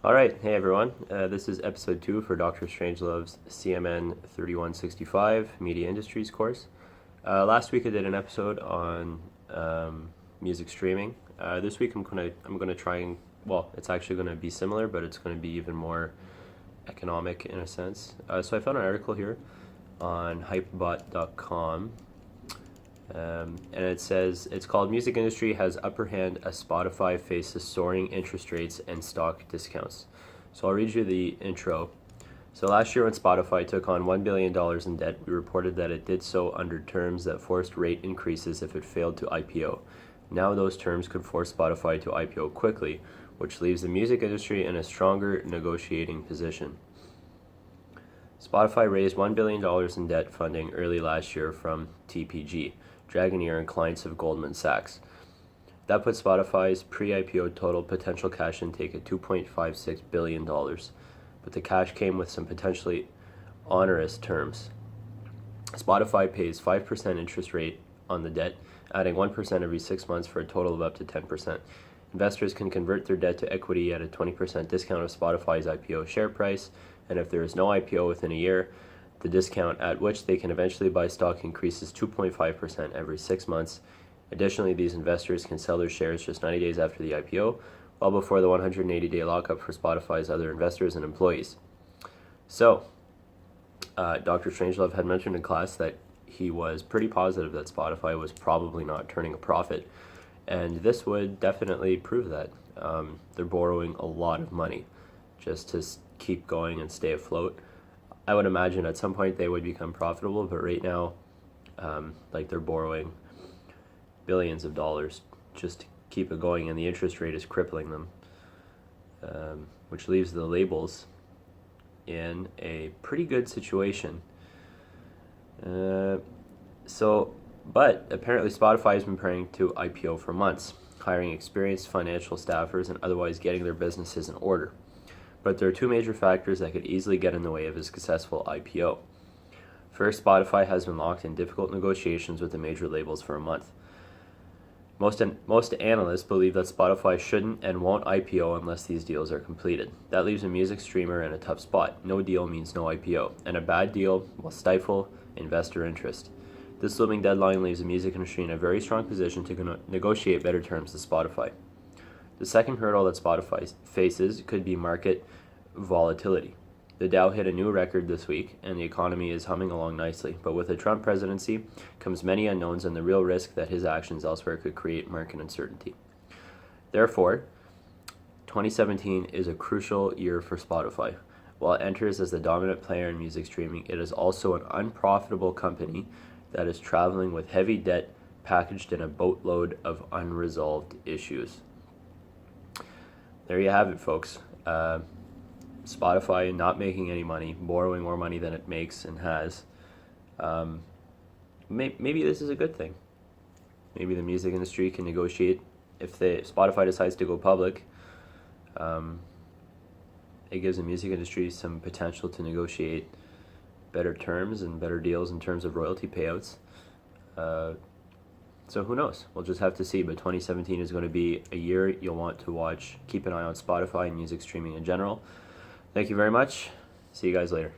Alright, hey everyone. This is episode 2 for Dr. Strangelove's CMN 3165 Media Industries course. Last week I did an episode on music streaming. This week I'm gonna try and, well, it's actually gonna be similar, but it's gonna be even more economic in a sense. So I found an article here on hypebot.com. And it says, it's called Music Industry Has Upper Hand as Spotify Faces Soaring Interest Rates and Stock Discounts. So I'll read you the intro. So last year when Spotify took on $1 billion in debt, we reported that it did so under terms that forced rate increases if it failed to IPO. Now those terms could force Spotify to IPO quickly, which leaves the music industry in a stronger negotiating position. Spotify raised $1 billion in debt funding early last year from TPG, Dragoneer and clients of Goldman Sachs. That put Spotify's pre-IPO total potential cash intake at $2.56 billion, but the cash came with some potentially onerous terms. Spotify pays 5% interest rate on the debt, adding 1% every 6 months for a total of up to 10%. Investors can convert their debt to equity at a 20% discount of Spotify's IPO share price, and if there is no IPO within a year, the discount at which they can eventually buy stock increases 2.5% every 6 months. Additionally, these investors can sell their shares just 90 days after the IPO, well before the 180-day lockup for Spotify's other investors and employees. So, Dr. Strangelove had mentioned in class that he was pretty positive that Spotify was probably not turning a profit, and this would definitely prove that. They're borrowing a lot of money just to keep going and stay afloat. I would imagine at some point they would become profitable, but right now, they're borrowing billions of dollars just to keep it going, and the interest rate is crippling them, which leaves the labels in a pretty good situation. But apparently Spotify has been preparing to IPO for months, hiring experienced financial staffers and otherwise getting their businesses in order. But there are two major factors that could easily get in the way of a successful IPO. First, Spotify has been locked in difficult negotiations with the major labels for a month. Most analysts believe that Spotify shouldn't and won't IPO unless these deals are completed. That leaves a music streamer in a tough spot. No deal means no IPO, and a bad deal will stifle investor interest. This looming deadline leaves the music industry in a very strong position to negotiate better terms with Spotify. The second hurdle that Spotify faces could be market volatility. The Dow hit a new record this week, and the economy is humming along nicely. But with the Trump presidency comes many unknowns and the real risk that his actions elsewhere could create market uncertainty. Therefore, 2017 is a crucial year for Spotify. While it enters as the dominant player in music streaming, it is also an unprofitable company that is traveling with heavy debt packaged in a boatload of unresolved issues. There you have it, folks. Spotify not making any money, borrowing more money than it makes and has. Maybe this is a good thing. Maybe the music industry can negotiate. If Spotify decides to go public, it gives the music industry some potential to negotiate better terms and better deals in terms of royalty payouts. So who knows? We'll just have to see. But 2017 is going to be a year you'll want to watch. Keep an eye on Spotify and music streaming in general. Thank you very much. See you guys later.